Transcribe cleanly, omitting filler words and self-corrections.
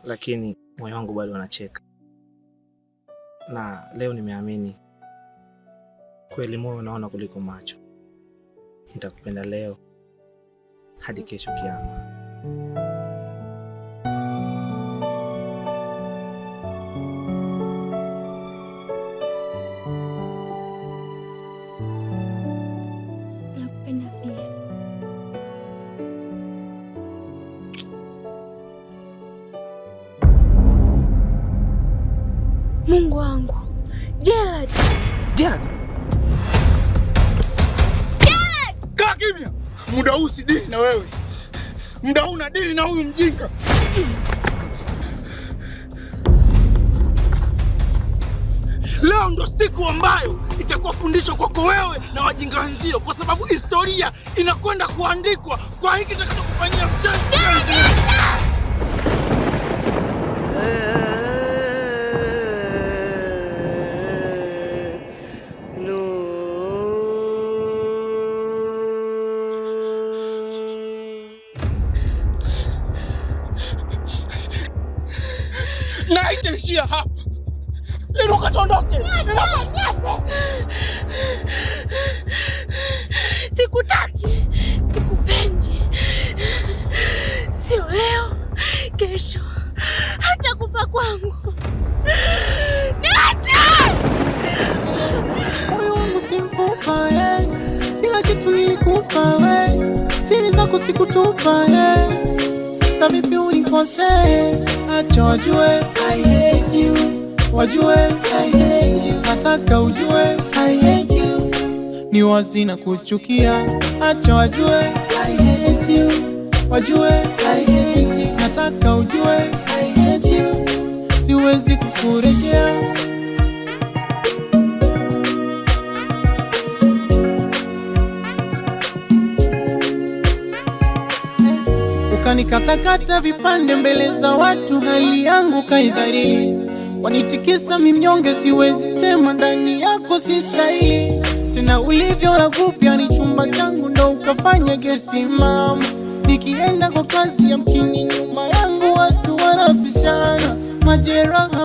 lakini moyo wangu bado unacheka. Na leo nimeamini kweli, moyo unaona kuliko macho. Nitakupenda leo hadi kesho kiama. Mungu wangu. Gerald. Gerald. Gerald! Kaa kimya. Muda huu si dili na wewe. Muda huu na dili na huyu mjinga. Leo ndo siku ambayo itakuwa fundisho kwako wewe na wajinga wenzio, kwa sababu historia inakwenda kuandikwa kwa hiki tutakachokufanyia mchezo. Na itaishia hapa. Inuka tuondoke. Sikutaki. Sikupendi. Sio leo, kesho, hata kufa kwangu. Niache! Moyo wangu si mfupa, kila kitu nilikupa wewe. Siri zako sikutupa, sasa vipi unikosee? Acha wajue I hate you, wajue I hate you. Nataka ujue I hate you, ni wazi na kuchukia. Acha wajue I hate you, wajue I hate you. Nataka ujue I hate you, siwezi kukurejea. Nikatakata vipande mbele za watu, hali yangu kaidharili. Wanitikisa mimnyonge, siwezi sema ndani yako sistahili. Tena ulivyo na kupya ni chumba changu ndo ukafanya gesi mama. Nikienda kwa kazi ya mkini, nyuma yangu watu wanapishana majeraha.